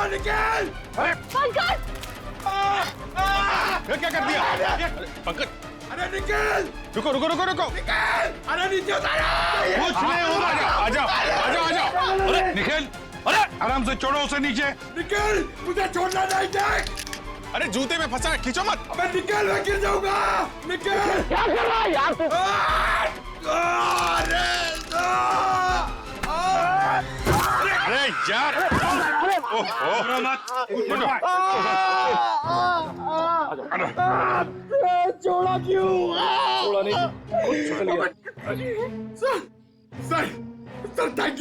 मारो निकल। अरे पंकज! क्या कर दिया पंकज? अरे निकल। रुको रुको रुको रुको। निकल। अरे नीचे उतारो। कुछ नहीं होगा। आजा आजा आजा। अरे निखिल, अरे आराम से छोड़ो उसे नीचे। निकल, मुझे छोड़ना नहीं। देख, अरे जूते में फंसा है, खींचो मत। अबे निकल, मैं गिर जाऊंगा। निकल। क्या कर रहा है यार तू? अरे यार, ओहो मत। छोड़ा क्यों? छोड़ा नहीं, चल गया। सर, सर थैंक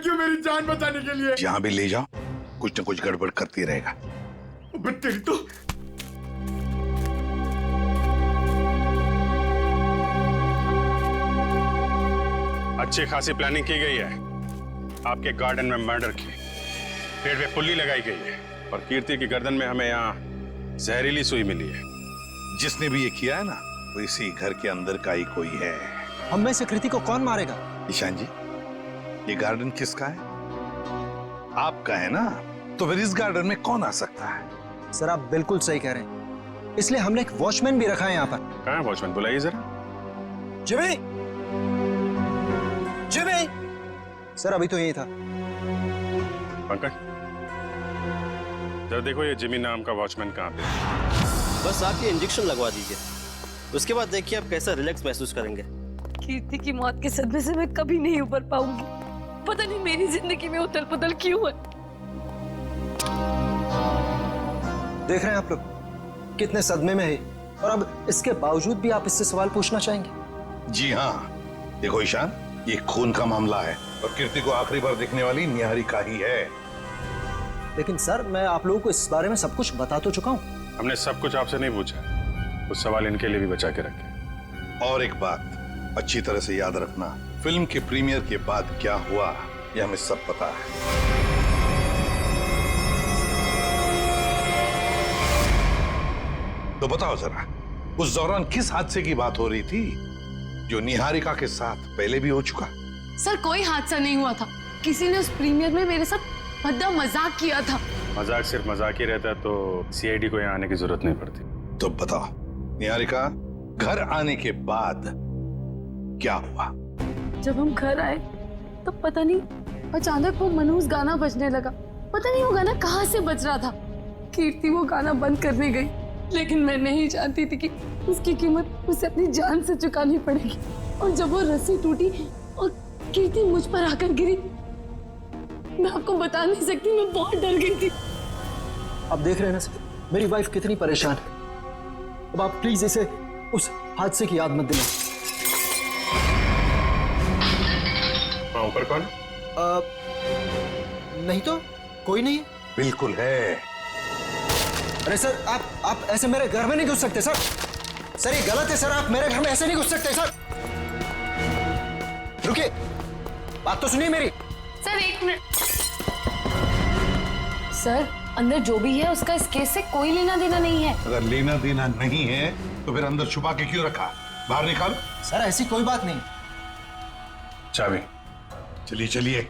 यू मेरी जान बचाने के लिए। जहां भी ले जाओ कुछ न कुछ गड़बड़ करती रहेगा। अबे तेरी तो अच्छी खासी प्लानिंग की गई है। आपके गार्डन में मर्डर की, पेड़ पे पुल्ली लगाई गई है और कीर्ति की गर्दन में हमें यहाँ जहरीली सुई मिली है। जिसने भी ये किया है ना, वो इसी घर के अंदर का ही कोई है। हम में से कृति को कौन मारेगा? ईशान जी, ये गार्डन किसका है? आपका है ना, तो फिर इस गार्डन में कौन आ सकता है? सर आप बिल्कुल सही कह रहे हैं, इसलिए हमने एक वॉचमैन भी रखा है यहाँ पर। कहाँ है वॉचमैन? बुलाइए जरा। जिमी! जिमी! सर अभी तो यही था। पंकज, जरा देखो ये जिमी नाम का वॉचमैन कहाँ पे है। बस आप ये इंजेक्शन लगवा दीजिए, उसके बाद देखिए आप कैसा रिलैक्स महसूस करेंगे। कीर्ति की मौत के सदमे से मैं कभी नहीं उबर पाऊंगी। पता नहीं मेरी जिंदगी में उथल पुथल क्यों है। देख रहे हैं आप लोग कितने सदमे में है, और अब इसके बावजूद भी आप इससे सवाल पूछना चाहेंगे? जी हाँ, देखो ईशान, ये खून का मामला है और कीर्ति को आखिरी बार देखने वाली निहारिका ही है। लेकिन सर मैं आप लोगों को इस बारे में सब कुछ बता तो चुका हूँ। हमने सब कुछ आपसे नहीं पूछा, कुछ सवाल इनके लिए भी बचा के रखे। और एक बात अच्छी तरह से याद रखना, फिल्म के प्रीमियर के बाद क्या हुआ ये हमें सब पता है। तो बताओ जरा, उस दौरान किस हादसे की बात हो रही थी जो निहारिका के साथ पहले भी हो चुका? सर कोई हादसा नहीं हुआ था, किसी ने उस प्रीमियर में मेरे साथ भद्दा मजाक किया था। मजाक सिर्फ मजाक ही रहता तो सीआईडी को यहाँ आने की जरूरत नहीं पड़ती। तो बताओ निहारिका, घर आने के बाद क्या हुआ? जब हम घर आए तो पता नहीं अचानक वो मनहूस गाना बजने लगा। पता नहीं वो गाना कहाँ से बज रहा था। कीर्ति वो गाना बंद करने गई, लेकिन मैं नहीं जानती थी कि उसकी कीमत उसे अपनी जान से चुकानी पड़ेगी। और जब वो रस्सी टूटी और कीर्ति मुझ पर आकर गिरी, मैं आपको बता नहीं सकती, मैं बहुत डर गई थी। आप देख रहे हैं ना सर, मेरी वाइफ कितनी परेशान है। अब आप प्लीज इसे उस हादसे की याद मत दिलाएं। वहाँ ऊपर कौन? नहीं तो कोई नहीं है। बिल्कुल है। अरे सर आप ऐसे मेरे घर में नहीं घुस सकते सर। सर ये गलत है सर, आप मेरे घर में ऐसे नहीं घुस सकते सर। रुकिए, बात तो सुनिए मेरी। सर एक मिनट। सर अंदर जो भी है उसका इस केस से कोई लेना देना नहीं है। अगर लेना देना नहीं है तो फिर अंदर छुपा के क्यों रखा? बाहर निकालो। सर ऐसी कोई बात नहीं। चाबी। चलिए चलिए।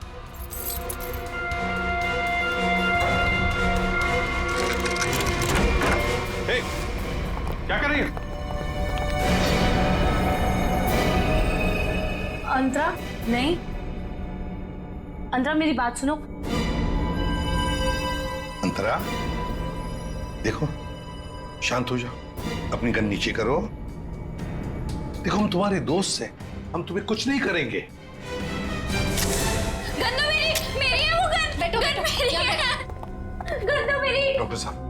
क्या कर रही है? अंतरा नहीं, अंतरा मेरी बात सुनो। अंतरा देखो, शांत हो जाओ, अपनी गन नीचे करो। देखो हम तुम्हारे दोस्त हैं, हम तुम्हें कुछ नहीं करेंगे। गन तो मेरी है वो गन। गन मेरी है। गन तो मेरी। डॉक्टर साहब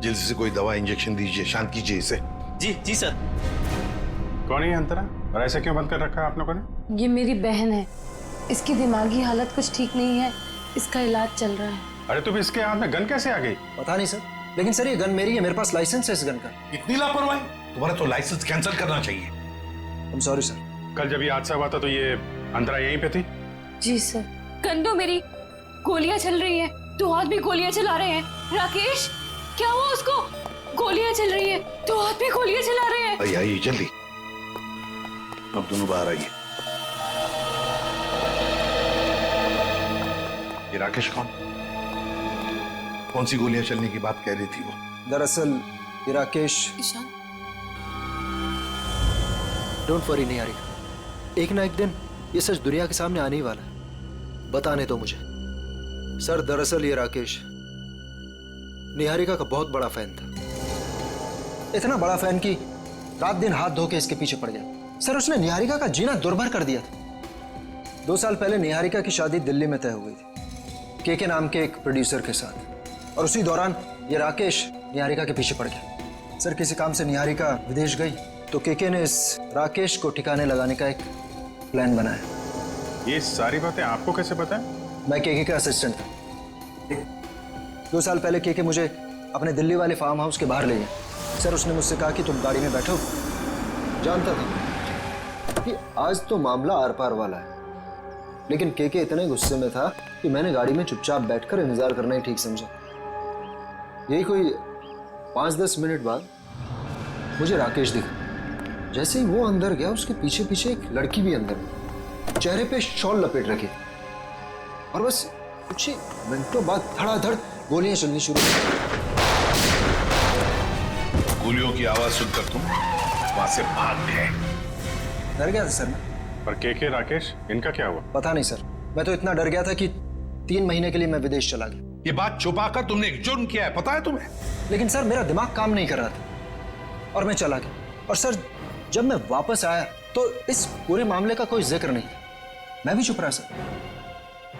जल्दी से कोई दवा इंजेक्शन दीजिए, शांत कीजिए इसे। जी जी सर। कौन है अंतरा और ऐसे क्यों बंद कर रखा है आप लोगों ने? ये मेरी बहन है, इसकी दिमागी हालत कुछ ठीक नहीं है, इसका इलाज चल रहा है। अरे तुम इसके हाथ में गन कैसे आ गई? पता नहीं सर, लेकिन सर ये गन मेरी है, मेरे पास लाइसेंस है इस गन का। इतनी लापरवाही? तुम्हारा तो लाइसेंस कैंसिल करना चाहिए। I'm sorry sir. कल जब ये हादसा हुआ था तो ये अंतरा यहीं पे थी? जी सर। गन तो मेरी, गोलियां चल रही है, दो हाथ भी गोलियां चला रहे हैं। राकेश क्या हुआ उसको? गोलियां चल रही है, दो हाथ भी गोलियां चला रहे हैं। आइए आइए जल्दी, अब दोनों बाहर आइए। ये राकेश कौन? कौन सी गोलियां चलने की बात कह रही थी वो? दरअसल ये राकेश। ईशान, डोंट वरी निहारिका, एक ना एक दिन ये सच दुनिया के सामने आने ही वाला है। बताने दो मुझे। सर दरअसल ये राकेश निहारिका का बहुत बड़ा फैन था, इतना बड़ा फैन कि रात दिन हाथ धो के इसके पीछे पड़ गया। सर उसने निहारिका का जीना दुर्भर कर दिया था। 2 साल पहले निहारिका की शादी दिल्ली में तय हो गई थी के नाम के एक प्रोड्यूसर के साथ, और उसी दौरान ये राकेश निहारिका के पीछे पड़ गया। सर किसी काम से निहारिका विदेश गई तो के ने इस राकेश को ठिकाने लगाने का एक प्लान बनाया। ये सारी बातें आपको कैसे पता है? मैं के का असिस्टेंट था। 2 साल पहले के मुझे अपने दिल्ली वाले फार्म हाउस के बाहर ले गया। सर उसने मुझसे कहा कि तुम गाड़ी में बैठो। जानता था कि आज तो मामला आर पार वाला है, लेकिन के इतने गुस्से में था कि मैंने गाड़ी में चुपचाप बैठकर इंतजार करना ही ठीक समझा। यही कोई 5-10 मिनट बाद मुझे राकेश दिखा। जैसे ही वो अंदर गया उसके पीछे पीछे एक लड़की भी अंदर गई, चेहरे पे शॉल लपेट रखी, और बस कुछ ही मिनटों बाद धड़ाधड़ गोलियां चलनी शुरू हो गई। गोलियों की आवाज सुनकर तुम वहां से भाग गए। डर गया था सर मैं। पर के राकेश, इनका क्या हुआ? पता नहीं सर, मैं तो इतना डर गया था कि 3 महीने के लिए मैं विदेश चला गया। ये बात छुपाकर तुमने एक जुर्म किया है, पता है तुम्हें? लेकिन सर मेरा दिमाग काम नहीं कर रहा था और मैं चला गया। और सर जब मैं वापस आया तो इस पूरे मामले का कोई जिक्र नहीं था। मैं भी चुप रहा सर।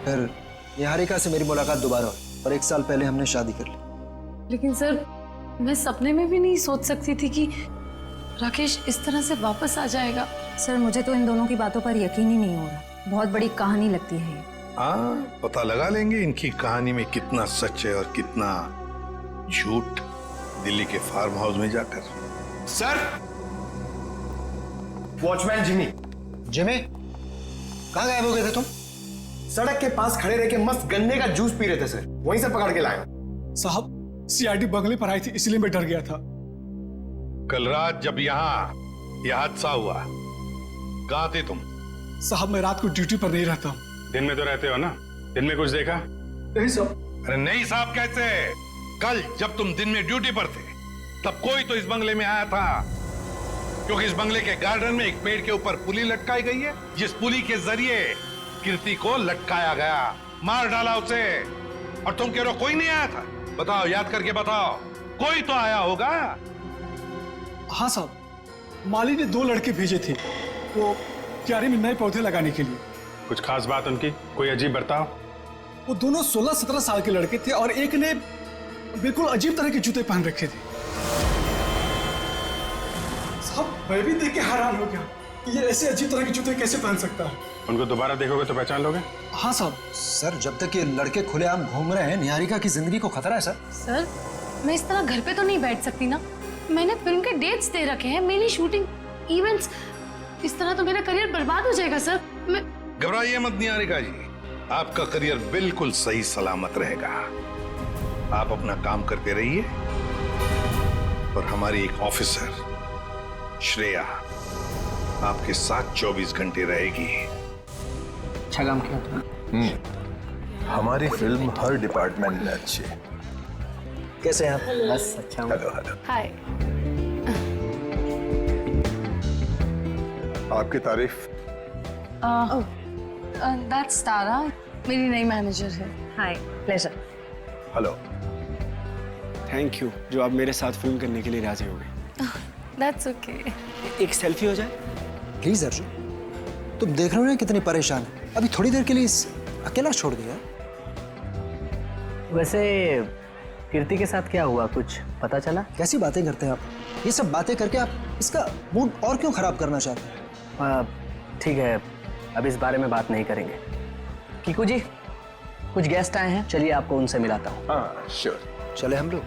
फिर निहारिका से मेरी मुलाकात दोबारा हुई और 1 साल पहले हमने शादी कर ली। लेकिन सर मैं सपने में भी नहीं सोच सकती थी कि राकेश इस तरह से वापस आ जाएगा। सर मुझे तो इन दोनों की बातों पर यकीन ही नहीं हो रहा। बहुत बड़ी कहानी लगती है ये। हाँ, पता लगा लेंगे इनकी कहानी में कितना सच है और कितना झूठ दिल्ली के फार्म हाउस में जाकर। Sir, watchman Jimmy. जिमी, कहाँ गायब हो गए थे तुम? सड़क के पास खड़े रह के मस्त गन्ने का जूस पी रहे थे सर, वहीं से पकड़ के लाया। साहब सीआईडी बंगले पर आई थी, इसलिए मैं डर गया था। कल रात जब यहाँ यह हादसा हुआ, कहाँ थे तुम? साहब मैं रात को ड्यूटी पर नहीं रहता हूँ। दिन में तो रहते हो ना? दिन में कुछ देखा? नहीं साहब। अरे नहीं साहब कैसे? कल जब तुम दिन में ड्यूटी पर थे तब कोई तो इस बंगले में आया था, क्योंकि इस बंगले के गार्डन में एक पेड़ के ऊपर पुली लटकाई गई है, जिस पुली के जरिए कीर्ति को लटकाया गया, मार डाला उसे। और तुम कह रहे हो कोई नहीं आया था? बताओ, याद करके बताओ, कोई तो आया होगा। हाँ साहब, माली ने 2 लड़के भेजे थे वो क्यारी में नए पौधे लगाने के लिए। कुछ खास बात उनकी? कोई अजीब बर्ताव? वो दोनों 16-17 साल के लड़के थे और एक ने बिल्कुल अजीब तरह के जूते पहन रखे थे। साहब मैं भी देख के हैरान हो गया कि ये ऐसे अजीब तरह के जूते कैसे पहन सकता है। उनको दोबारा देखोगे तो पहचान लोगे? हाँ साहब। सर जब तक ये लड़के खुलेआम घूम रहे हैं, निहारिका की जिंदगी को खतरा है सर। सर मैं इस तरह घर पे तो नहीं बैठ सकती ना। मैंने फिल्म के डेट्स दे रखे हैं, मेरी शूटिंग, इवेंट्स। इस तरह तो मेरा करियर बर्बाद हो जाएगा सर। मैं घबराइए मत निहारिका जी, आपका करियर बिल्कुल सही सलामत रहेगा। आप अपना काम करते रहिए और हमारी एक ऑफिसर श्रेया आपके साथ 24 घंटे रहेगी। अच्छा काम किया तुमने। हमारी फिल्म हर डिपार्टमेंट में अच्छी है। कैसे हैं आप? बस अच्छा हूँ। Hello hello. हाय। आपकी तारीफ। दैट्स तारा, मेरी नई मैनेजर है। Hi, pleasure. Hello. Thank you जो आप मेरे साथ फिल्म करने के लिए राजी हो गए। That's okay. एक सेल्फी हो जाए? प्लीज अर्जुन, तुम देख रहे हो ना कितनी परेशान है। अभी थोड़ी देर के लिए अकेला छोड़ दिया। वैसे कीर्ति के साथ क्या हुआ, कुछ पता चला? कैसी बातें करते हैं आप? ये सब बातें करके आप इसका मूड और क्यों खराब करना चाहते हैं? ठीक है, अब इस बारे में बात नहीं करेंगे। कीकू जी, कुछ गेस्ट आए हैं, चलिए आपको उनसे मिलाता हूँ। हाँ श्योर। चले हम लोग।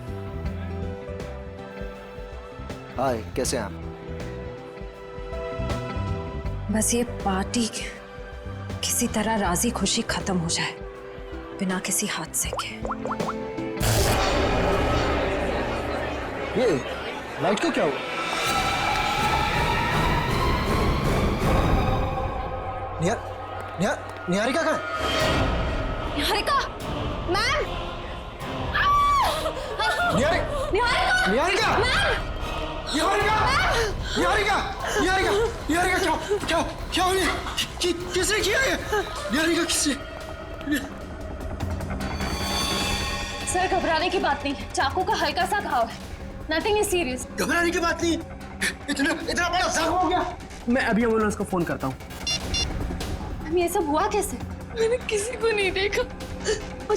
हाय, कैसे हैं आप? बस ये पार्टी किसी तरह राजी खुशी खत्म हो जाए, बिना किसी हादसे के। ये लाइट को क्या हुआ? निहारिका कहाँ है? निहारिका, मैम! निहारिका! निहारिका! निहारिका! निहारिका! निहारिका! निहारिका क्या क्या हो रही है? किसने किया ये? निहारिका किसने? सर घबराने की बात नहीं, चाकू का हल्का सा घाव है, नथिंग इज सीरियस। घबराने की बात नहीं, इतना बड़ा जख्म हो गया। मैं अभी एम्बुलेंस को फोन करता हूँ। ये सब हुआ कैसे? मैंने किसी को नहीं देखा और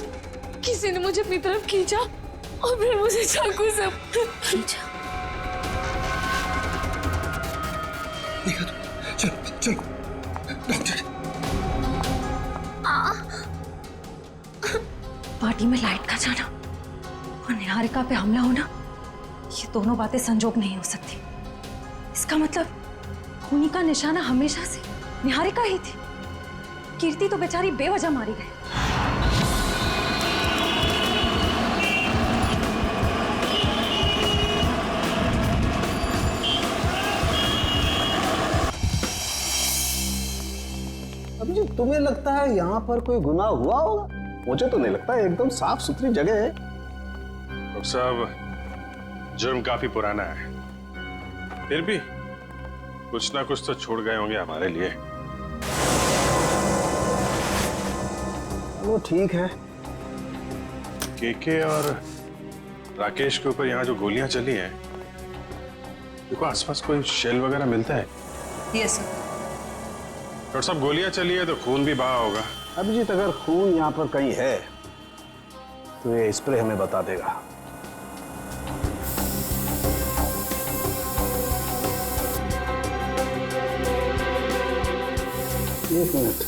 किसी ने मुझे अपनी तरफ खींचा और फिर मुझे चाकू से खींचा। देखा तो चलो चलो डॉक्टर। पार्टी में लाइट का जाना और निहारिका पे हमला होना, ये दोनों बातें संजोग नहीं हो सकती। इसका मतलब खूनी का निशाना हमेशा से निहारिका ही थी। कीर्ति तो बेचारी बेवजह मारी गई। अभी तुम्हें लगता है यहाँ पर कोई गुनाह हुआ होगा? मुझे तो नहीं लगता, एकदम साफ सुथरी जगह है। डॉक्टर साहब, जुर्म काफी पुराना है, फिर भी कुछ ना कुछ तो छोड़ गए होंगे हमारे लिए। वो ठीक है। केके और राकेश के ऊपर यहाँ जो गोलियां चली हैं, देखो आसपास कोई शेल वगैरह मिलता है? Yes sir. डॉक्टर साहब, गोलियां चली है तो खून भी बहा होगा। अभिजीत, अगर खून यहाँ पर कहीं है तो ये स्प्रे हमें बता देगा। एक मिनट,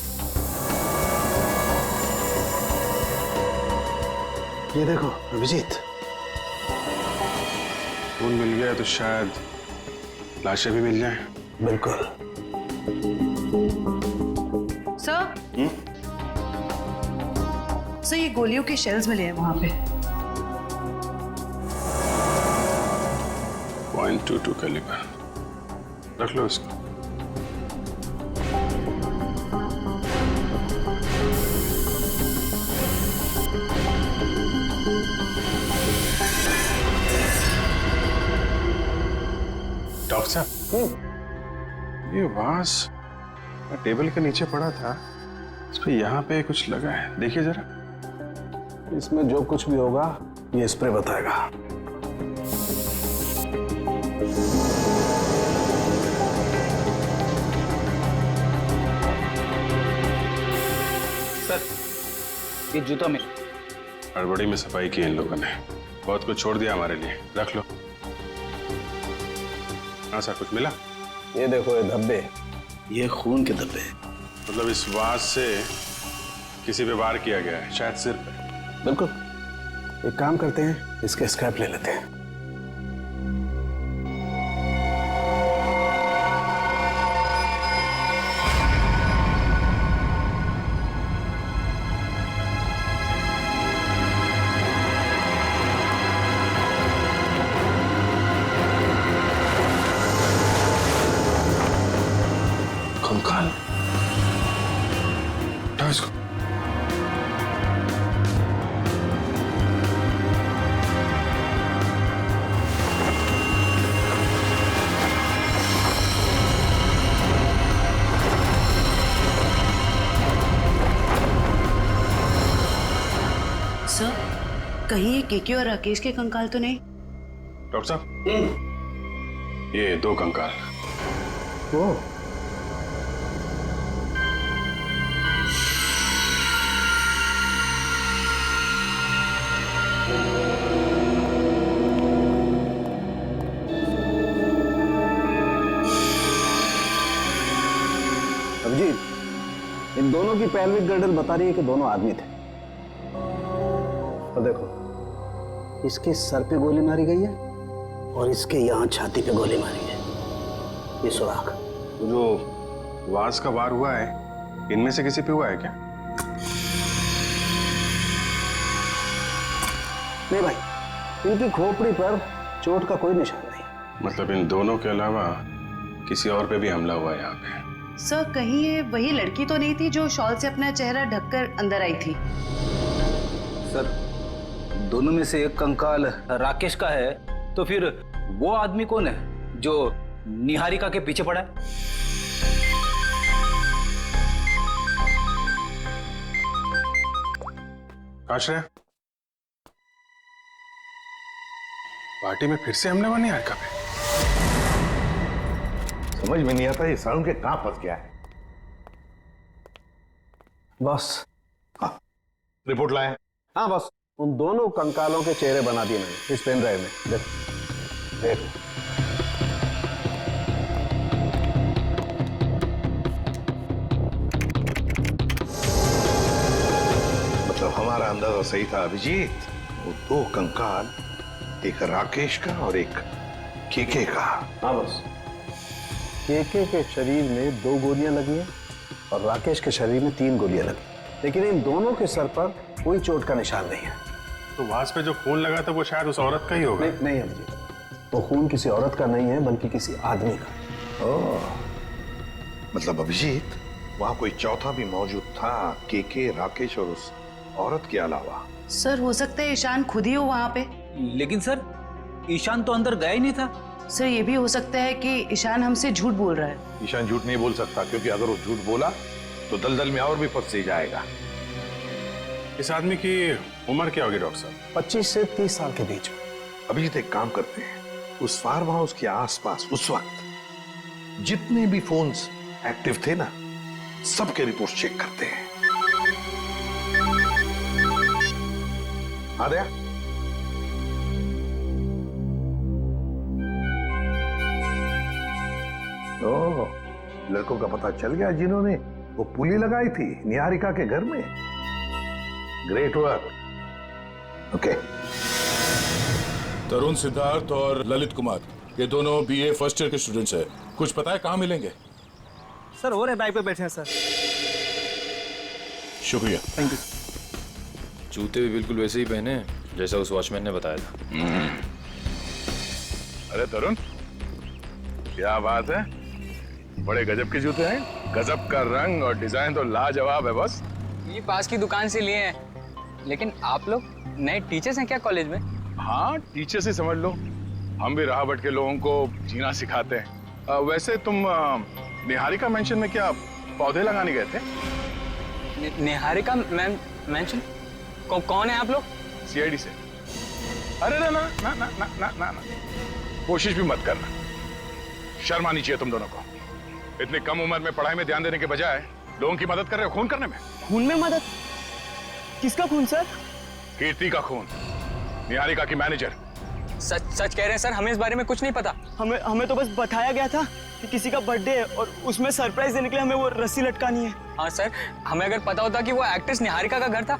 ये देखो अभिजीत, खून मिल गया तो शायद लाशें भी मिल जाएं। बिल्कुल। सर सर, ये गोलियों के शेल्स मिले हैं वहां पे। .22 कैलिबर, रख लो इसको। डॉक्टर साहब, ये वास टेबल के नीचे पड़ा था, इस पे यहाँ पे कुछ लगा है, देखिए जरा। इसमें जो कुछ भी होगा ये स्प्रे बताएगा। सर, ये जूता में हड़बड़ी में सफाई की इन लोगों ने, बहुत कुछ छोड़ दिया हमारे लिए, रख लो। हाँ सर, कुछ मिला? ये देखो, ये धब्बे, ये खून के धब्बे। मतलब इस वास से किसी पे वार किया गया है, शायद सिर पे। बिल्कुल। एक काम करते हैं, इसके स्क्रैप ले लेते हैं। कंकाल, उठाओ इसको। सर, कहीं ये केके और राकेश के कंकाल तो नहीं? डॉक्टर साहब, ये 2 कंकाल। ओ, अभिजीत, इन दोनों की पैल्विक गर्डल बता रही है कि दोनों आदमी थे। और देखो, इसके सर पे गोली मारी गई है और इसके यहाँ छाती पे गोली मारी है। ये सुराख। जो वास का वार हुआ है, इनमें से किसी पे हुआ है क्या? नहीं भाई, इनकी खोपड़ी पर चोट का कोई निशान नहीं। मतलब इन दोनों के अलावा किसी और पे भी हमला हुआ है यहाँ पे? सर, कहीं ये वही लड़की तो नहीं थी जो शॉल से अपना चेहरा ढककर अंदर आई थी? सर, दोनों में से एक कंकाल राकेश का है, तो फिर वो आदमी कौन है जो निहारिका के पीछे पड़ा है? आश्रय, पार्टी में फिर से हमने वो निहारिका पे। समझ में नहीं आता ये सारुण के कहां फंस गया है। बस हाँ, रिपोर्ट लाए? हाँ बस, उन दोनों कंकालों के चेहरे बना दिए मैंने इस पेन ड्राइव में। देख देख। मतलब हमारा अंदाजा सही था अभिजीत। वो दो कंकाल, एक राकेश का और एक केके का। हाँ बस, केके के शरीर में 2 गोलियां लगी हैं और राकेश के शरीर में 3 गोलियां लगी, लेकिन इन दोनों के सर पर कोई चोट का निशान नहीं है। तो वास पे जो खून लगा था वो शायद उस औरत का ही होगा। नहीं अभिजीत, वो खून किसी औरत का नहीं है बल्कि किसी आदमी का। ओह, मतलब अभिजीत वहां कोई चौथा भी मौजूद था, केके, राकेश और उस औरत के अलावा। सर हो सकता है ईशान खुद ही हो वहां पे। लेकिन सर ईशान तो अंदर गया ही नहीं था। सर ये भी हो सकता है कि ईशान हमसे झूठ बोल रहा है। ईशान झूठ नहीं बोल सकता, क्योंकि अगर वो झूठ बोला तो दलदल में और भी फंस जाएगा। इस आदमी की उम्र क्या होगी डॉक्टर साहब? 25 से 30 साल के बीच में। अभिजीत एक काम करते हैं, उस फार्म हाउस के आसपास उस वक्त जितने भी फोन्स एक्टिव थे ना, सबके रिपोर्ट चेक करते हैं। आ गया? ओह, लड़कों का पता चल गया जिन्होंने वो पुली लगाई थी निहारिका के घर में। Great work. ओके। तरुण, सिद्धार्थ और ललित कुमार, ये दोनों बीए फर्स्ट ईयर के स्टूडेंट्स हैं। कुछ पता है कहाँ मिलेंगे? सर हो रहे बाइक पे बैठे हैं सर। शुक्रिया। Thank you. जूते भी बिल्कुल वैसे ही पहने हैं जैसा उस वॉचमैन ने बताया था। अरे तरुण, क्या बात है, बड़े गजब के जूते हैं। गजब का रंग और डिजाइन तो लाजवाब है। बस ये पास की दुकान से लिए हैं। लेकिन आप लोग नए टीचर्स हैं क्या कॉलेज में? हाँ, टीचर से समझ लो, हम भी राह भटके लोगों को जीना सिखाते हैं। वैसे तुम निहारिका मेंशन में क्या पौधे लगाने गए थे? निहारिका मेंशन? कौन है आप लोग? सीआईडी से। अरे ना ना ना ना ना ना ना, कोशिश भी मत करना, शर्म आनी चाहिए तुम दोनों को। इतनी कम उम्र में पढ़ाई में ध्यान देने के बजाय लोगों की मदद कर रहे हो खून करने में। खून में मदद? किसका खून सर? कीर्ति का खून, निहारिका की मैनेजर। सच कह रहे हैं सर, हमें इस बारे में कुछ नहीं पता। हमें तो बस बताया गया था कि किसी का बर्थडे है और उसमें सरप्राइज देने के लिए हमें वो रस्सी लटकानी है। हाँ सर, हमें अगर पता होता कि वो एक्ट्रेस निहारिका का घर था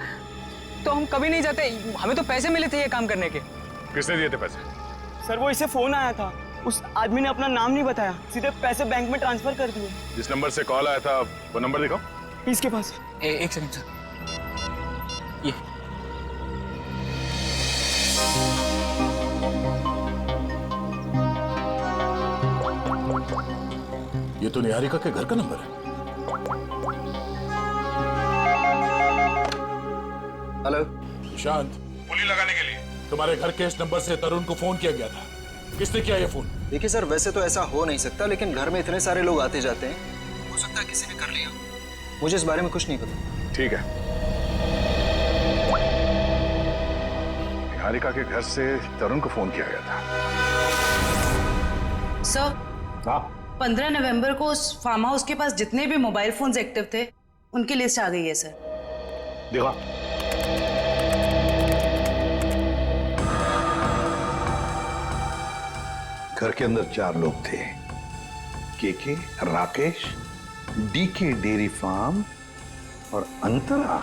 तो हम कभी नहीं जाते। हमें तो पैसे मिले थे ये काम करने के। किसने दिए थे पैसे? सर वो इसे फोन आया था, उस आदमी ने अपना नाम नहीं बताया, सीधे पैसे बैंक में ट्रांसफर कर दिए। जिस नंबर से कॉल आया था वो नंबर दिखाओ। इसके पास एक सेकंड सर। ये तो निहारिका के घर का नंबर है। हेलो शांत, पुली लगाने के लिए तुम्हारे घर के इस नंबर से तरुण को फोन किया गया था। किसने किया ये फोन? देखिए सर, वैसे तो ऐसा हो नहीं सकता, लेकिन घर में इतने सारे लोग आते जाते हैं, हो सकता है किसी ने कर लिया। मुझे इस बारे में कुछ नहीं पता। ठीक है, निहारिका के घर से तरुण को फोन किया गया था। सर, हाँ, 15 नवंबर को उस फार्म हाउस के पास जितने भी मोबाइल फोन्स एक्टिव थे उनकी लिस्ट आ गई है सर। देखा, घर के अंदर 4 लोग थे, KK, Rakesh, DK dairy farm और अंतरा।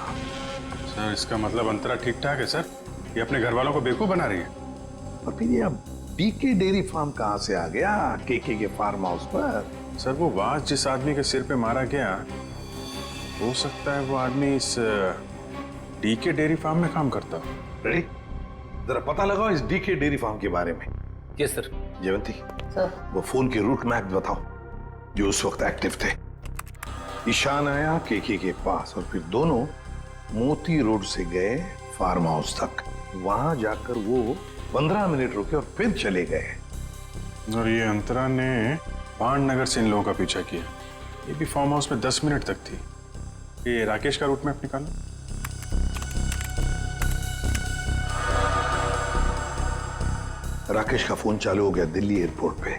सर इसका मतलब अंतरा ठीक ठाक है सर? ये अपने घर वालों को बेवकूफ बना रही है। और फिर ये अब डीके डेयरी फार्म कहां से आ गया केके के फार्म हाउस पर? सर वो वास जिस आदमी के सिर पे मारा गया, हो सकता है वो आदमी इस डीके डेयरी फार्म में काम करता हो। रेडी, जरा पता लगाओ इस डीके डेयरी फार्म के बारे में। Yes sir. जयवंती, सर, वो फोन के रूट मैप बताओ जो उस वक्त एक्टिव थे। ईशान आया केके के पास और फिर दोनों मोती रोड से गए फार्म हाउस तक। वहां जाकर वो 15 मिनट रुके और फिर चले गए। और ये अंतरा ने पान नगर से इन लोगों का पीछा किया। ये भी फार्म हाउस में 10 मिनट तक थी। ये राकेश का रूट मैप निकालो। राकेश का फोन चालू हो गया दिल्ली एयरपोर्ट पे।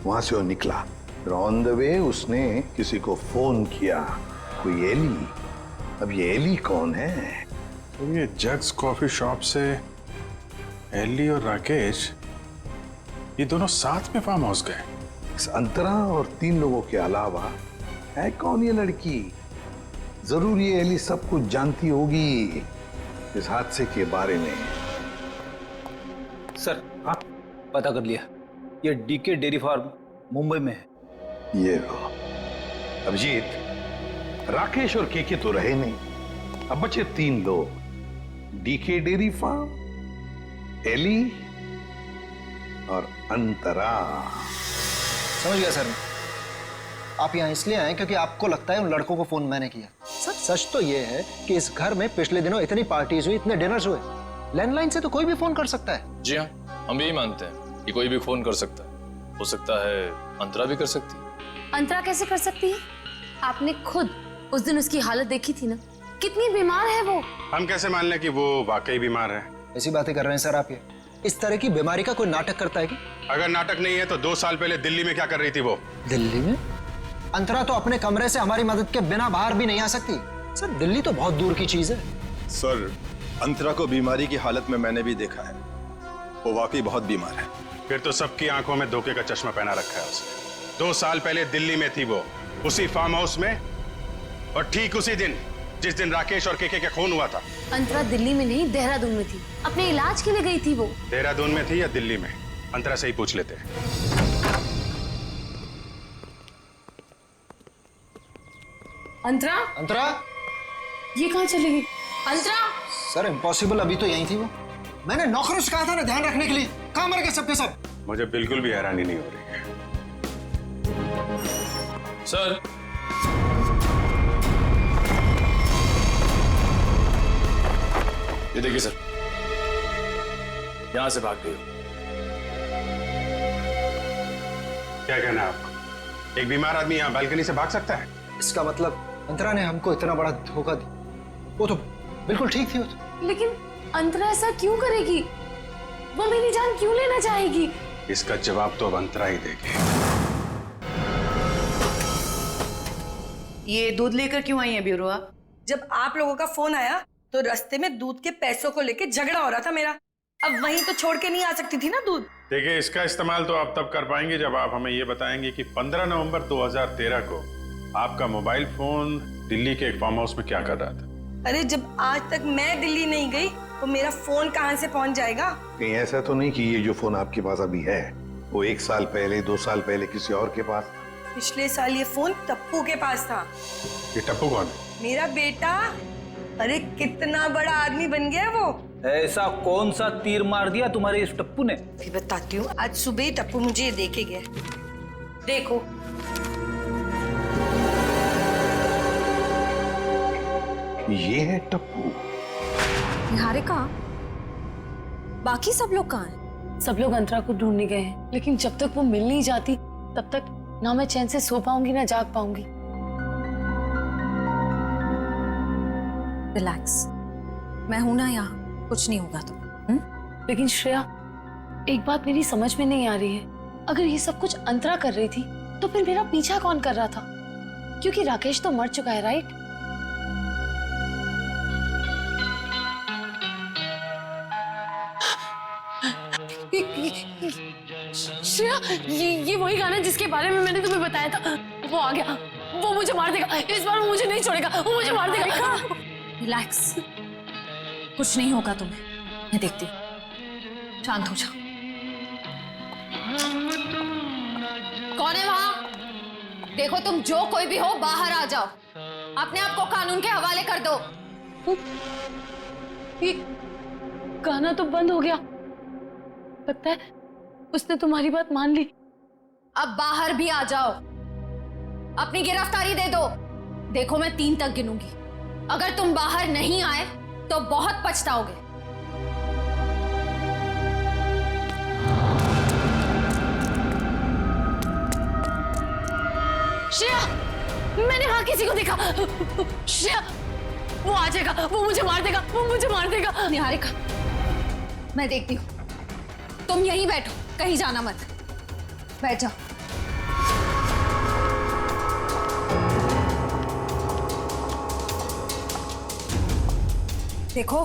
वहां से वो निकला, ऑन द वे उसने किसी को फोन किया, कोई एली। अब ये एली कौन है? तो ये जग्स कॉफी शॉप से एली और राकेश ये दोनों साथ में फार्म हाउस गए। इस अंतरा और 3 लोगों के अलावा है कौन ये लड़की? जरूर ये एली सब कुछ जानती होगी इस हादसे के बारे में। सर, हाँ पता कर लिया, ये डीके डेयरी फार्म मुंबई में है। ये लो अभिजीत, राकेश और केके तो रहे नहीं, अब बचे 3 लोग, डीके डेयरी फार्म, एली और अंतरा। समझ गया सर। आप यहाँ इसलिए आए क्योंकि आपको लगता है उन लड़कों को फोन मैंने किया। सच तो ये है कि इस घर में पिछले दिनों इतनी पार्टीज हुई, इतने डिनर्स हुए, लैंडलाइन से तो कोई भी फोन कर सकता है। जी हाँ, हम यही मानते हैं कि कोई भी फोन कर सकता है। हो सकता है अंतरा भी कर सकती है। अंतरा कैसे कर सकती है? आपने खुद उस दिन उसकी हालत देखी थी ना, कितनी बीमार है वो। हम कैसे मान लें कि वो वाकई बीमार है? ऐसी बातें कर रहे हैं सर आप। ये इस तरह की बीमारी का कोई नाटक करता है कि? अगर नाटक नहीं है तो 2 साल पहले दिल्ली में क्या कर रही थी वो? दिल्ली में? अंतरा तो अपने कमरे से हमारी मदद के बिना बाहर भी नहीं आ सकती। सर दिल्ली तो बहुत दूर की चीज है। सर, अंतरा को बीमारी की हालत में मैंने भी देखा है, वो वाकई बहुत बीमार है। फिर तो सबकी आंखों में धोखे का चश्मा पहना रखा है उसने। 2 साल पहले दिल्ली में थी वो, उसी फार्म हाउस में, और ठीक उसी दिन जिस दिन राकेश और केके का खून हुआ था। अंतरा दिल्ली में नहीं, देहरादून में थी, अपने इलाज के लिए गई थी वो। देहरादून में थी या दिल्ली में? अंतरा से ही पूछ लेते हैं। अंतरा? अंतरा? ये कहाँ चली गई? अंतरा? सर इम्पॉसिबल, अभी तो यही थी वो। मैंने नौकरों से कहा था ना ध्यान रखने के लिए, कहाँ मर गए सबके सब? मुझे बिल्कुल भी हैरानी नहीं हो रही है। सर, ये देखिए सर, यहां से भाग गई। क्या कहना है आपको? एक बीमार आदमी यहाँ बालकनी से भाग सकता है? इसका मतलब अंतरा ने हमको इतना बड़ा धोखा दिया। वो तो बिल्कुल ठीक थी वो तो। लेकिन अंतरा ऐसा क्यों करेगी? वो मेरी जान क्यों लेना चाहेगी? इसका जवाब तो अब अंतरा ही देगी। ये दूध लेकर क्यों आई है ब्यूरोआ? जब आप लोगों का फोन आया तो रास्ते में दूध के पैसों को लेके झगड़ा हो रहा था मेरा। अब वहीं तो छोड़ के नहीं आ सकती थी ना दूध। देखिए, इसका इस्तेमाल तो आप तब कर पाएंगे जब आप हमें ये बताएंगे कि 15 नवंबर 2013 को आपका मोबाइल फोन दिल्ली के एक फार्म हाउस में क्या कर रहा था। अरे जब आज तक मैं दिल्ली नहीं गई तो मेरा फोन कहाँ से पहुँच जाएगा? कहीं ऐसा तो नहीं कि ये जो फोन आपके पास अभी है वो 1 साल पहले 2 साल पहले किसी और के पास? पिछले साल ये फोन टप्पू के पास था। ये टप्पू कौन है? मेरा बेटा। अरे कितना बड़ा आदमी बन गया वो। ऐसा कौन सा तीर मार दिया तुम्हारे इस टप्पू ने? भी बताती हूँ। आज सुबह ही टप्पू मुझे ये देके गया। देखो, ये है टप्पू। निहारिका, बाकी सब लोग कहाँ हैं? सब लोग अंतरा को ढूंढने गए हैं, लेकिन जब तक वो मिल नहीं जाती तब तक ना मैं चैन से सो पाऊंगी ना जाग पाऊंगी। रिलैक्स, मैं हूं ना यहाँ, कुछ नहीं होगा तो। लेकिन श्रेया, एक बात मेरी समझ में नहीं आ रही है। अगर ये सब कुछ अंतरा कर रही थी तो फिर मेरा पीछा कौन कर रहा था? क्योंकि राकेश तो मर चुका है, राइट? श्रेया, ये वही गाना जिसके बारे में मैंने तुम्हें बताया था। वो आ गया, वो मुझे मार देगा। इस बार वो मुझे नहीं छोड़ेगा, वो मुझे मार देगा। रिलैक्स, कुछ नहीं होगा तुम्हें, मैं देखती हूँ। शांत हो जाओ। कौन है वहां? देखो, तुम जो कोई भी हो बाहर आ जाओ। अपने आप को कानून के हवाले कर दो। ये गाना तो बंद हो गया। लगता है उसने तुम्हारी बात मान ली। अब बाहर भी आ जाओ, अपनी गिरफ्तारी दे दो। देखो, मैं 3 तक गिनूंगी। अगर तुम बाहर नहीं आए तो बहुत पछताओगे। श्रेया, मैंने वहां किसी को देखा। श्रेया, वो आ जाएगा, वो मुझे मार देगा, वो मुझे मार देगा। निहारिका, मैं देखती हूँ, तुम यहीं बैठो, कहीं जाना मत। बैठ जाओ। देखो,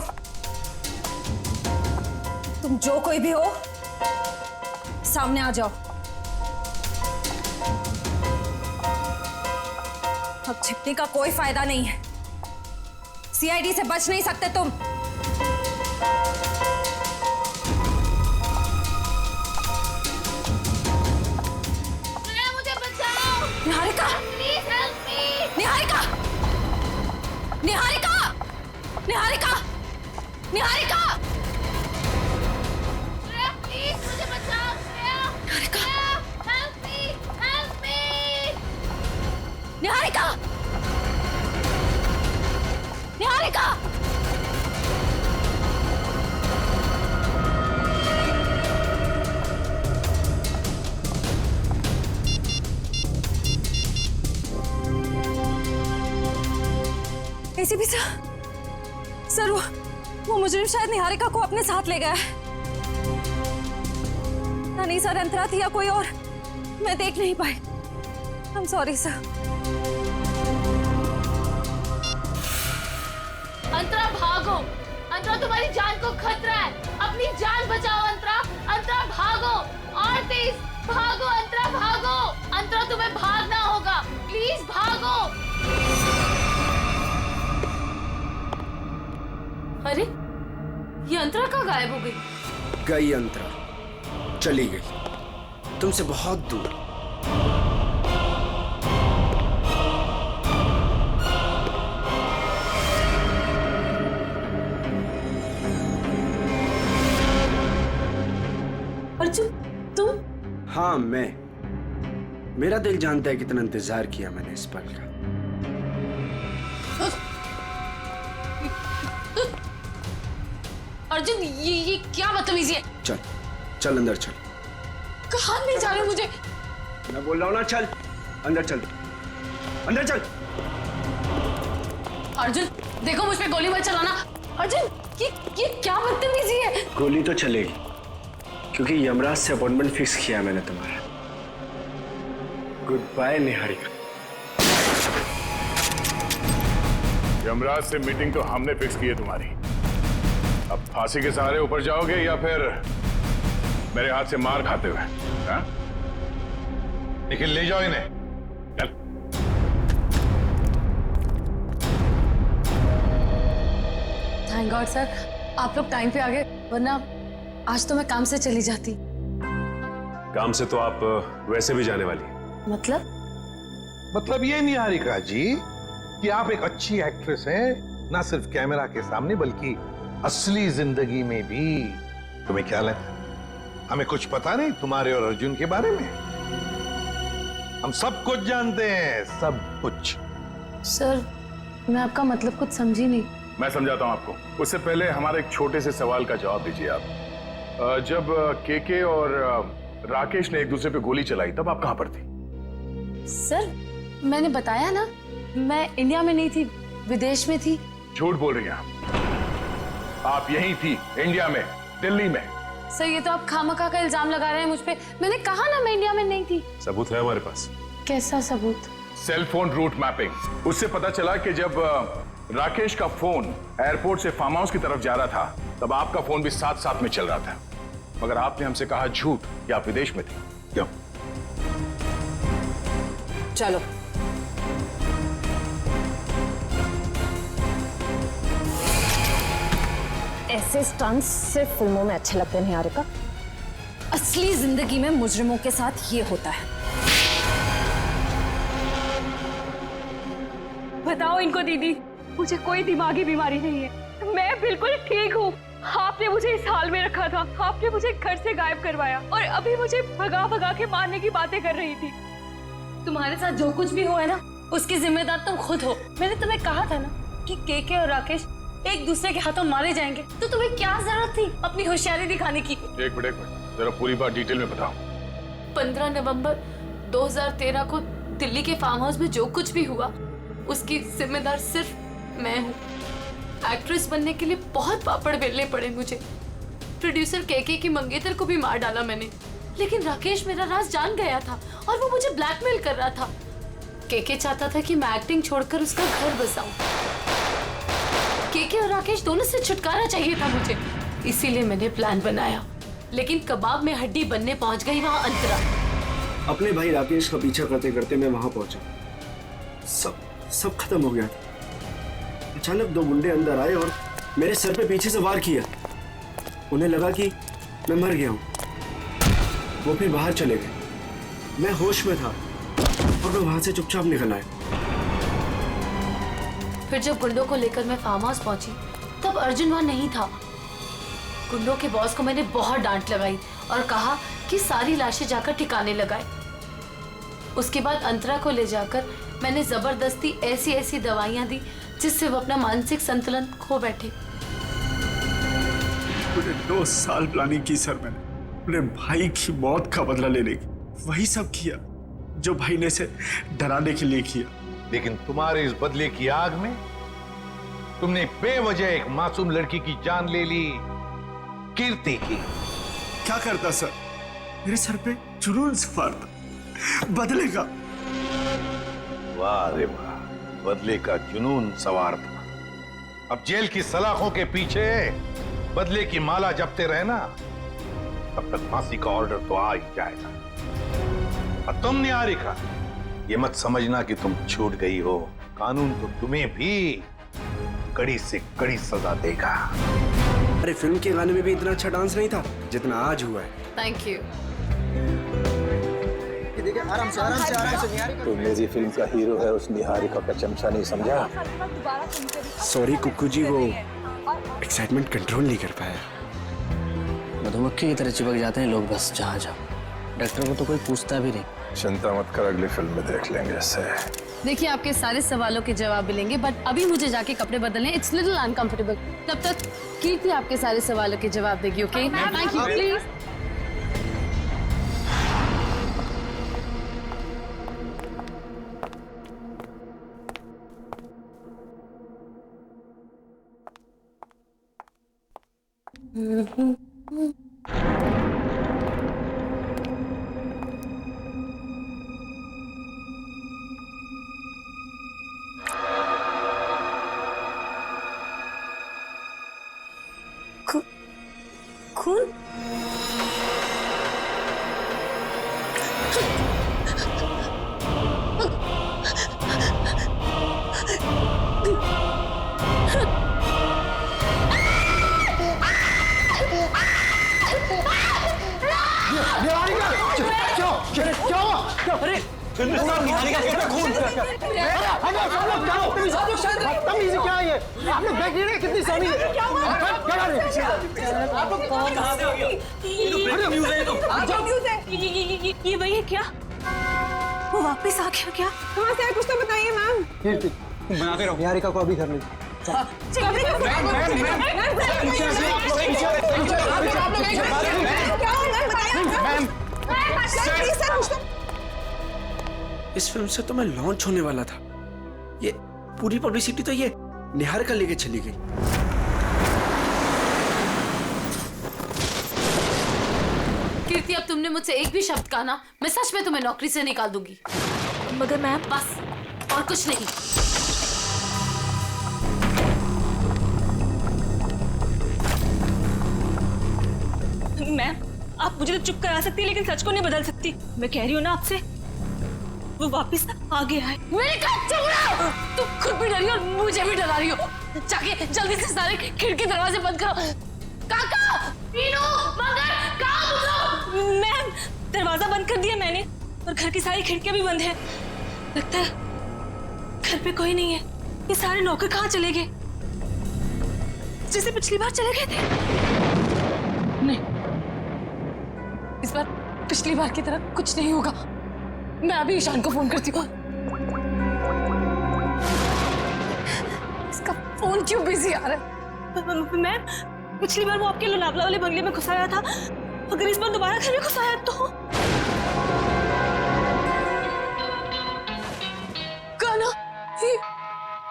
तुम जो कोई भी हो, सामने आ जाओ। अब छिपने का कोई फायदा नहीं है। सीआईडी से बच नहीं सकते तुम। मुझे बचाओ। Niharika, please help me. Niharika, Niharika, Niharika, Niharika, please मुझे बचाओ। Niharika, help me, help me. Niharika, Niharika. ACP sir, वो मुजरिम शायद निहारिका को अपने साथ ले गया है। नहीं सर, अंतरा थी या कोई और, मैं देख नहीं पाई। I am sorry sir. Antara भागो, अंतरा तुम्हारी जान को खतरा है, अपनी जान बचाओ अंतरा। अंतरा भागो, और तेज भागो अंतरा, भागो। अंतरा तुम्हें भागना होगा, प्लीज भागो। अरे, ये अंतरा कहाँ गायब हो गई? गई अंतरा, चली गई तुमसे बहुत दूर। अर्जुन, तुम? हाँ, मैं। मेरा दिल जानता है कितना इंतजार किया मैंने इस पल का। अर्जुन, ये क्या बदतमीजी है? चल चल अंदर चल। कहाँ ले जा रहे हो मुझे? मैं बोल रहा हूँ ना, चल अंदर चल, अंदर चल। अर्जुन, देखो मुझ पे गोली मत चलाना। अर्जुन, ये क्या बदतमीजी है? गोली तो चलेगी, क्योंकि यमराज से अपॉइंटमेंट फिक्स किया मैंने तुम्हारा। Good bye Niharika. यमराज से मीटिंग तो हमने फिक्स की है तुम्हारी। अब फांसी के सहारे ऊपर जाओगे या फिर मेरे हाथ से मार खाते हुए? हाँ? लेकिन ले जाओ इन्हें। चल। थैंक गॉड सर, आप लोग टाइम पे आ गए, वरना आज तो मैं काम से चली जाती। काम से तो आप वैसे भी जाने वाली हैं। मतलब ये निहारिका जी कि आप एक अच्छी एक्ट्रेस हैं, ना सिर्फ कैमरा के सामने बल्कि असली जिंदगी में भी। तुम्हें क्या लगता है हमें कुछ पता नहीं तुम्हारे और अर्जुन के बारे में? हम सब कुछ जानते हैं, सब कुछ। सर, मैं आपका मतलब कुछ समझी नहीं। मैं समझाता हूं आपको। उससे पहले हमारे एक छोटे से सवाल का जवाब दीजिए आप। जब केके और राकेश ने एक दूसरे पे गोली चलाई तब आप कहां पर थी? सर, मैंने बताया ना, मैं इंडिया में नहीं थी, विदेश में थी। झूठ बोल रही हैं आप यहीं थी, इंडिया में, दिल्ली में। सर, ये तो आप खामखा का इल्जाम लगा रहे हैं मुझ पे। मैंने कहा ना मैं इंडिया में नहीं थी। सबूत है हमारे पास। कैसा सबूत? Cell phone route mapping. उससे पता चला कि जब राकेश का फोन एयरपोर्ट से फार्म हाउस की तरफ जा रहा था तब आपका फोन भी साथ साथ में चल रहा था, मगर आपने हमसे कहा झूठ कि आप विदेश में थे। क्यों? चलो। ऐसे स्टंट्स सिर्फ फिल्मों में अच्छे लगते हैं निहारिका। असली जिंदगी में मुजरिमों के साथ ये होता है। बताओ इनको दीदी, मुझे कोई दिमागी बीमारी नहीं है, मैं बिल्कुल ठीक हूँ। आपने मुझे इस हाल में रखा था, आपने मुझे घर से गायब करवाया और अभी मुझे भगा भगा के मारने की बातें कर रही थी। तुम्हारे साथ जो कुछ भी हुआ है ना, उसकी जिम्मेदार तुम खुद हो। मैंने तुम्हें कहा था ना कि केके और राकेश एक दूसरे के हाथों मारे जाएंगे, तो तुम्हें क्या जरूरत थी अपनी होशियारी दिखाने की? एक मिनट, जरा पूरी बात डिटेल में बताओ। 15 नवंबर 2013 को दिल्ली के फार्म हाउस में जो कुछ भी हुआ उसकी जिम्मेदार सिर्फ मैं हूँ। एक्ट्रेस बनने के लिए बहुत पापड़ बेलने पड़े मुझे। प्रोड्यूसर केके की मंगेतर को भी मार डाला मैंने, लेकिन राकेश मेरा राज जान गया था और वो मुझे ब्लैकमेल कर रहा था। केके चाहता था कि मैं एक्टिंग छोड़कर उसका घर बसाऊं। केके और राकेश दोनों से छुटकारा चाहिए था मुझे, इसीलिए मैंने प्लान बनाया। लेकिन कबाब में हड्डी बनने पहुंच गई वहां अंतरा। अपने भाई राकेश का पीछा करते करते मैं वहां पहुंचा। सब खत्म हो गया। अचानक दो गुंडे अंदर आए और मेरे सर पे पीछे से वार किया। उन्हें लगा कि मैं मर गया हूं। वो फिर बाहर चले गए। मैं होश में था और मैं वहां से चुपचाप निकल आया। फिर जब गुंडों को लेकर मैं फार्म हाउस पहुंची तब अर्जुन वहां नहीं था। गुंडों के बॉस को मैंने बहुत डांट लगाई और कहा कि सारी लाशें जाकर ठिकाने लगाए। उसके बाद अंतरा को ले जाकर मैंने जबरदस्ती ऐसी दवाइयां दी जिससे वो अपना मानसिक संतुलन खो बैठे। पूरे 2 साल प्लानिंग की सर मैंने अपने भाई की मौत का बदला लेने की। वही सब किया जो भाई ने इसे डराने के लिए किया। लेकिन तुम्हारे इस बदले की आग में तुमने बेवजह एक मासूम लड़की की जान ले ली, कीर्ति की। क्या करता सर? मेरे सर पे जुनून सवार था बदले का। वाह रे वाह, बदले का जुनून सवार था। अब जेल की सलाखों के पीछे बदले की माला जपते रहना, तब तक फांसी का ऑर्डर तो आ ही जाएगा। और तुम निहारिका, ये मत समझना कि तुम छूट गई हो। कानून तो तुम्हें भी कड़ी से कड़ी सजा देगा। अरे फिल्म के गाने में भी इतना अच्छा डांस नहीं था जितना आज हुआ है। Thank you. देखिए आराम से निहारिका। तो मेरी फिल्म का हीरो है, उस निहारिका का चमचा नहीं समझा। सॉरी कुक्कू जी, वो एक्साइटमेंट कंट्रोल नहीं कर पाया। मधुमक्खी की तरह चिपक जाते हैं लोग बस जहाँ जाओ। डॉक्टर को तो कोई पूछता भी नहीं। चिंता मत कर, अगली फिल्म में देख लेंगे इससे। देखिए आपके सारे सवालों के जवाब मिलेंगे, बट अभी मुझे जाके कपड़े बदलने, इट्स लिटिल अनकंफर्टेबल। तब तक कीर्ति आपके सारे सवालों के जवाब देगी। Okay, thank you. प्लीज खून? अरे निहारिका के पे खून। तमीज़ क्या है ये? आपने बैग नहीं कितनी सारी है? क्या हुआ? आप लोग कहाँ से आ गए? ये न्यूज़ है तो। ये वही है क्या? वो वापस आ गया क्या? कहाँ से आए कुछ तो बताइए मैम। कीर्ति बनाते रहो। निहारिका को अभी घर ले इस फिल्म से तो मैं लॉन्च होने वाला था। ये पूरी पब्लिसिटी तो ये निहारिका लेके चली गई। कीर्ति, अब तुमने मुझसे एक भी शब्द कहा ना, मैं सच में तुम्हें नौकरी से निकाल दूंगी। मगर मैम बस, और कुछ नहीं। मैम आप मुझे तो चुप करा सकती है, लेकिन सच को नहीं बदल सकती। मैं कह रही हूँ ना आपसे, वो वापस आ गया है। मेरे काम चुप रहो। तुम खुद भी डरी हो और मुझे भी डरा रही हो। जाके जल्दी से सारे खिड़की दरवाजे बंद करो। काका, मीनू, मगर, कहाँ? मैम दरवाजा बंद कर दिया मैंने और घर की सारी खिड़कियां भी बंद है। लगता है घर पे कोई नहीं है। ये सारे नौकर कहाँ चले गए? जैसे पिछली बार चले गए थे। नहीं, इस बार पिछली बार की तरह कुछ नहीं होगा। मैं अभी ईशान को फोन करती हूँ। इसका फोन क्यों बिजी आ रहा है? मैम पिछली बार वो आपके लोनावला वाले बंगले में घुसाया था, अगर इस बार दोबारा घर में घुसाया तो।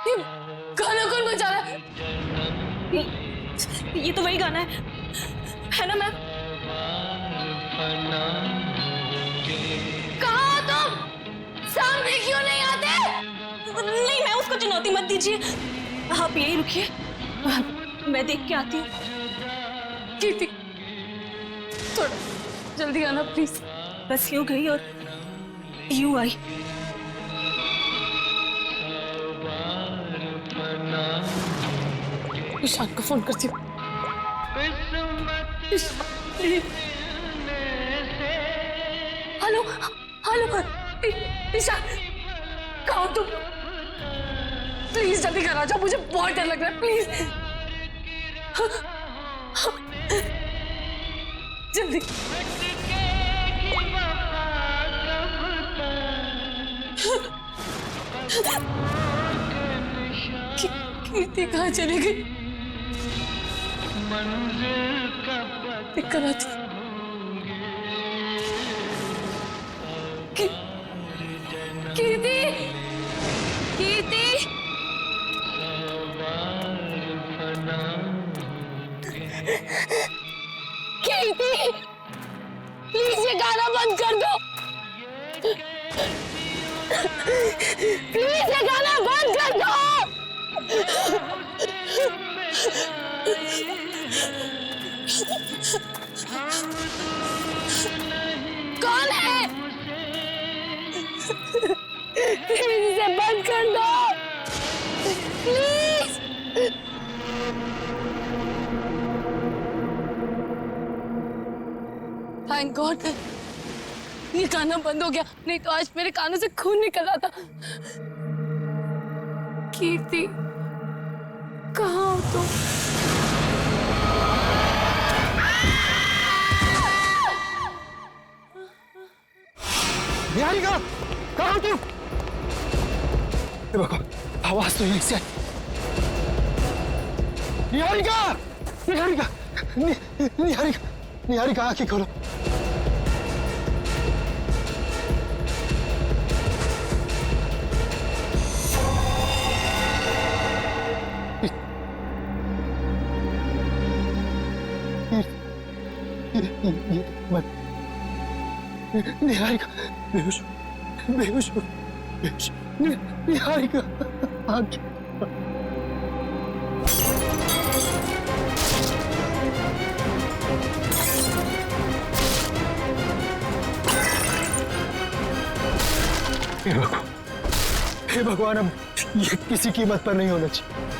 ये गाना कौन बजा रहा है? ये तो वही गाना है ना मैम? कहाँ हो तुम? सामने क्यों नहीं आते? नहीं, मैं उसको चुनौती मत दीजिए, आप यही रुकिए, मैं देख के आती हूँ। कीर्ति, थोड़ा जल्दी आना प्लीज। बस यूं गई और यूं आई। ईशान को फोन करती हूँ। हेलो हेलो ईशान, कहाँ हो तुम? प्लीज जल्दी घर आ जाओ, मुझे बहुत डर लग रहा है, प्लीज जल्दी। कीर्ति कहाँ चली गई? दिक्कत आती। कीर्ति, कीर्ति, कीर्ति, प्लीज ये गाना बंद कर दो, प्लीज ये गाना बंद कर दो। कौन है? प्लीज इसे बंद कर दो, प्लीज। थैंक गॉड ये गाना बंद हो गया, नहीं तो आज मेरे कानों से खून निकल रहा था। कीर्ति, कहाँ हो तुम? निहारिका, कहाँ हो तुम? आवाज तो यहीं से। निहारिका, निहारिका, निहारिका, निहारिका, आंखें खोलो। निहारिका, बेहोश, बेहोश, बेहोश, निहारिका, आंखें। हे भगवान, अब ये किसी कीमत पर नहीं होना चाहिए।